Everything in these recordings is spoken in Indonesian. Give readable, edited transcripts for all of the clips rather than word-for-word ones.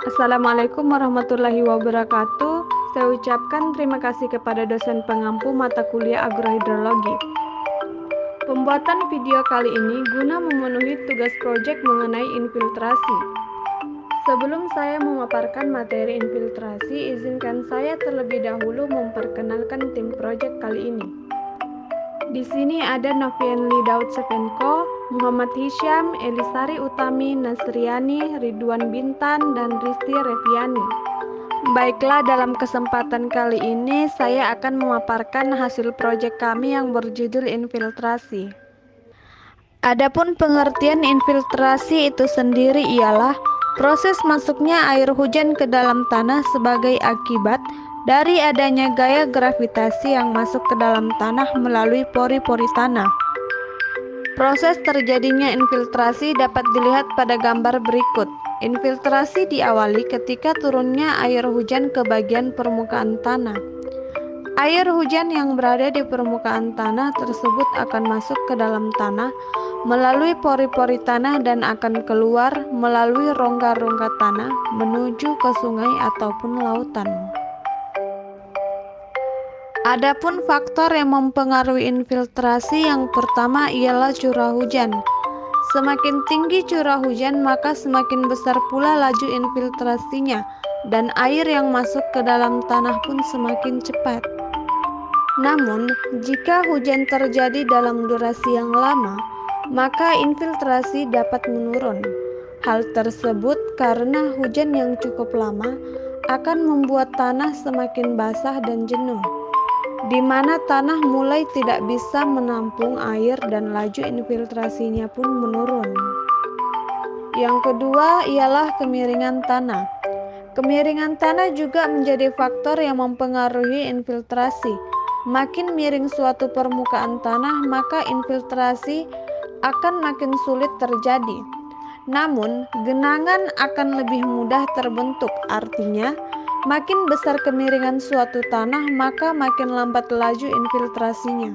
Assalamualaikum warahmatullahi wabarakatuh. Saya ucapkan terima kasih kepada dosen pengampu mata kuliah agrohidrologi. Pembuatan video kali ini guna memenuhi tugas proyek mengenai infiltrasi. Sebelum saya memaparkan materi infiltrasi, izinkan saya terlebih dahulu memperkenalkan tim proyek kali ini. Di sini ada Novienly Daud Sepenko, Muhammad Hisham, Elisari Utami, Nasriani, Ridwan Bintan, dan Risti Reviani. Baiklah, dalam kesempatan kali ini saya akan memaparkan hasil proyek kami yang berjudul infiltrasi. Adapun pengertian infiltrasi itu sendiri ialah proses masuknya air hujan ke dalam tanah sebagai akibat dari adanya gaya gravitasi yang masuk ke dalam tanah melalui pori-pori tanah. Proses terjadinya infiltrasi dapat dilihat pada gambar berikut. Infiltrasi diawali ketika turunnya air hujan ke bagian permukaan tanah. Air hujan yang berada di permukaan tanah tersebut akan masuk ke dalam tanah melalui pori-pori tanah dan akan keluar melalui rongga-rongga tanah menuju ke sungai ataupun lautan. Adapun faktor yang mempengaruhi infiltrasi yang pertama ialah curah hujan. Semakin tinggi curah hujan, maka semakin besar pula laju infiltrasinya, dan air yang masuk ke dalam tanah pun semakin cepat. Namun, jika hujan terjadi dalam durasi yang lama, maka infiltrasi dapat menurun. Hal tersebut karena hujan yang cukup lama akan membuat tanah semakin basah dan jenuh, di mana tanah mulai tidak bisa menampung air dan laju infiltrasinya pun menurun. Yang kedua ialah kemiringan tanah. Kemiringan tanah juga menjadi faktor yang mempengaruhi infiltrasi. Makin miring suatu permukaan tanah, maka infiltrasi akan makin sulit terjadi. Namun, genangan akan lebih mudah terbentuk. Artinya, makin besar kemiringan suatu tanah, maka makin lambat laju infiltrasinya.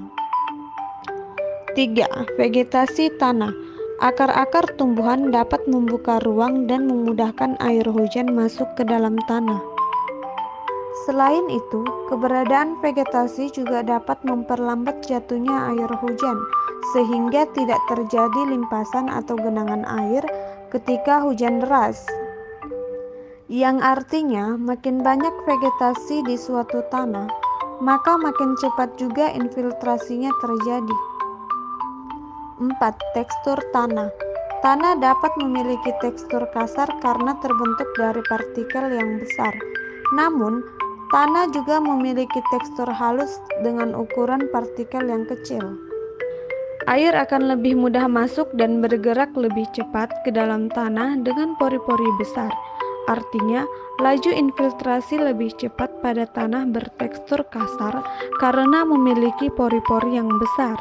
3. Vegetasi tanah. Akar-akar tumbuhan dapat membuka ruang dan memudahkan air hujan masuk ke dalam tanah. Selain itu, keberadaan vegetasi juga dapat memperlambat jatuhnya air hujan, sehingga tidak terjadi limpasan atau genangan air ketika hujan deras. Yang artinya, makin banyak vegetasi di suatu tanah, maka makin cepat juga infiltrasinya terjadi. 4. Tekstur tanah. Tanah dapat memiliki tekstur kasar karena terbentuk dari partikel yang besar. Namun, tanah juga memiliki tekstur halus dengan ukuran partikel yang kecil. Air akan lebih mudah masuk dan bergerak lebih cepat ke dalam tanah dengan pori-pori besar. Artinya, laju infiltrasi lebih cepat pada tanah bertekstur kasar karena memiliki pori-pori yang besar.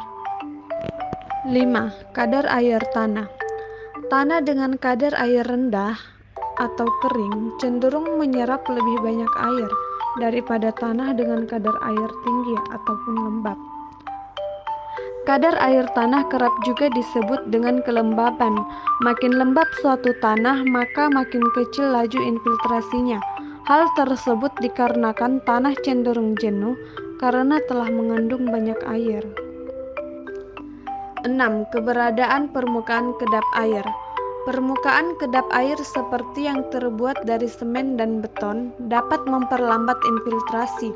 5. Kadar air tanah. Tanah dengan kadar air rendah atau kering cenderung menyerap lebih banyak air daripada tanah dengan kadar air tinggi ataupun lembab. Kadar air tanah kerap juga disebut dengan kelembaban. Makin lembab suatu tanah, maka makin kecil laju infiltrasinya. Hal tersebut dikarenakan tanah cenderung jenuh karena telah mengandung banyak air. 6. Keberadaan permukaan kedap air. Permukaan kedap air seperti yang terbuat dari semen dan beton dapat memperlambat infiltrasi.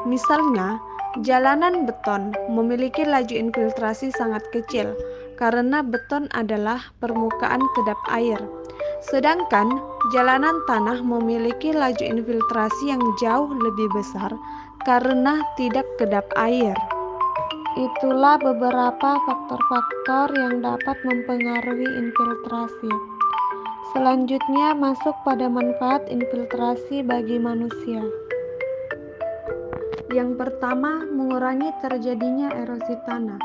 Misalnya, jalanan beton memiliki laju infiltrasi sangat kecil karena beton adalah permukaan kedap air. Sedangkan jalanan tanah memiliki laju infiltrasi yang jauh lebih besar karena tidak kedap air. Itulah beberapa faktor-faktor yang dapat mempengaruhi infiltrasi. Selanjutnya masuk pada manfaat infiltrasi bagi manusia. Yang pertama, mengurangi terjadinya erosi tanah.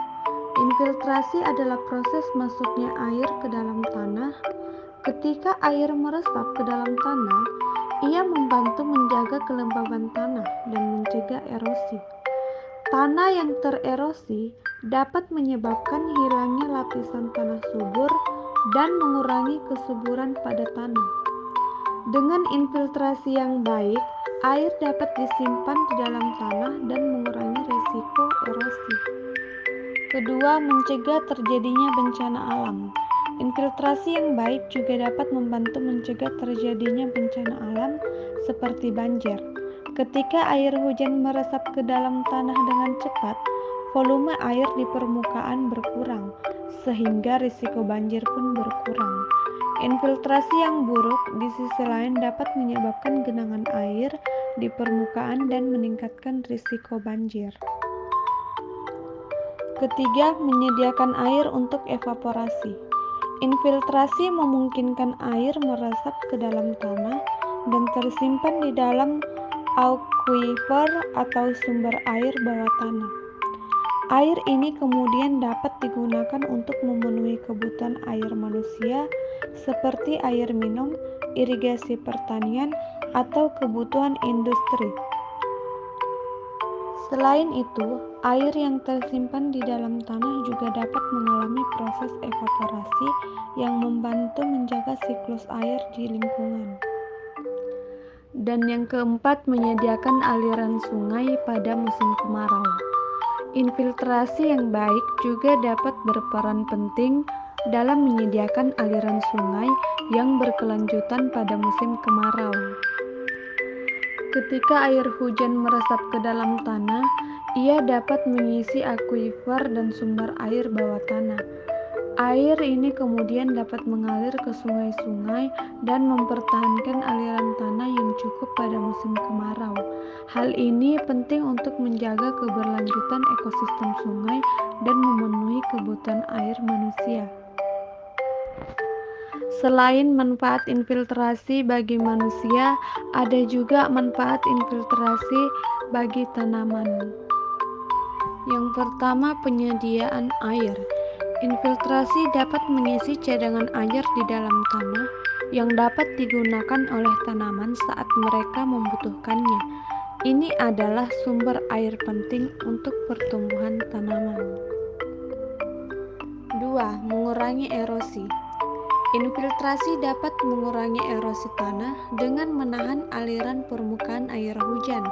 Infiltrasi adalah proses masuknya air ke dalam tanah. Ketika air meresap ke dalam tanah, ia membantu menjaga kelembaban tanah dan mencegah erosi. Tanah yang tererosi dapat menyebabkan hilangnya lapisan tanah subur dan mengurangi kesuburan pada tanah. Dengan infiltrasi yang baik, air dapat disimpan di dalam tanah dan mengurangi risiko erosi. Kedua, mencegah terjadinya bencana alam. Infiltrasi yang baik juga dapat membantu mencegah terjadinya bencana alam seperti banjir. Ketika air hujan meresap ke dalam tanah dengan cepat, volume air di permukaan berkurang, sehingga risiko banjir pun berkurang. Infiltrasi yang buruk di sisi lain dapat menyebabkan genangan air di permukaan dan meningkatkan risiko banjir. Ketiga, menyediakan air untuk evaporasi. Infiltrasi memungkinkan air meresap ke dalam tanah dan tersimpan di dalam aquifer atau sumber air bawah tanah. Air ini kemudian dapat digunakan untuk memenuhi kebutuhan air manusia seperti air minum, irigasi pertanian, atau kebutuhan industri. Selain itu, air yang tersimpan di dalam tanah juga dapat mengalami proses evaporasi yang membantu menjaga siklus air di lingkungan. Dan yang keempat, menyediakan aliran sungai pada musim kemarau. Infiltrasi yang baik juga dapat berperan penting dalam menyediakan aliran sungai yang berkelanjutan pada musim kemarau. Ketika air hujan meresap ke dalam tanah, ia dapat mengisi akuifer dan sumber air bawah tanah. Air ini kemudian dapat mengalir ke sungai-sungai dan mempertahankan aliran tanah yang cukup pada musim kemarau. Hal ini penting untuk menjaga keberlanjutan ekosistem sungai dan memenuhi kebutuhan air manusia. Selain manfaat infiltrasi bagi manusia, ada juga manfaat infiltrasi bagi tanaman. Yang pertama, penyediaan air. Infiltrasi dapat mengisi cadangan air di dalam tanah yang dapat digunakan oleh tanaman saat mereka membutuhkannya. Ini adalah sumber air penting untuk pertumbuhan tanaman. 2. Mengurangi erosi. Infiltrasi dapat mengurangi erosi tanah dengan menahan aliran permukaan air hujan,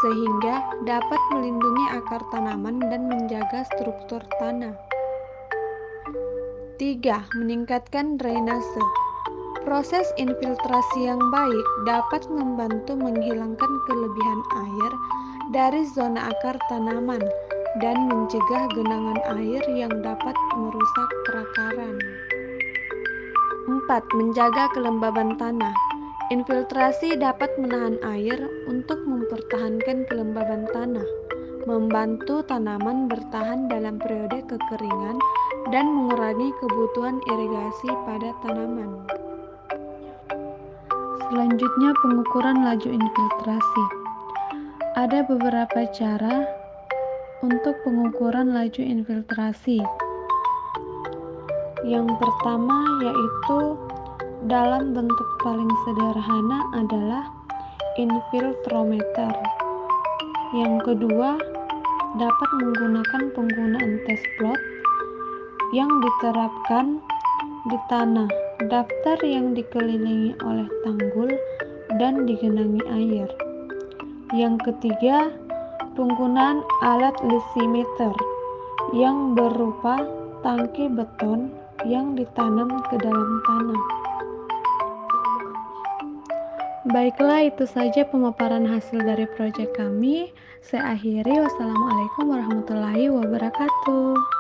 sehingga dapat melindungi akar tanaman dan menjaga struktur tanah. 3. Meningkatkan drainase. Proses infiltrasi yang baik dapat membantu menghilangkan kelebihan air dari zona akar tanaman dan mencegah genangan air yang dapat merusak perakaran. 4. Menjaga kelembaban tanah. Infiltrasi dapat menahan air untuk mempertahankan kelembaban tanah, membantu tanaman bertahan dalam periode kekeringan, dan mengurangi kebutuhan irigasi pada tanaman. Selanjutnya, pengukuran laju infiltrasi. Ada beberapa cara untuk pengukuran laju infiltrasi. Yang pertama yaitu dalam bentuk paling sederhana adalah infiltrometer. Yang kedua, dapat menggunakan penggunaan test plot yang diterapkan di tanah datar yang dikelilingi oleh tanggul dan digenangi air. Yang ketiga, penggunaan alat lysimeter yang berupa tangki beton yang ditanam ke dalam tanah. Baiklah, itu saja pemaparan hasil dari proyek kami. Saya akhiri. Wassalamualaikum warahmatullahi wabarakatuh.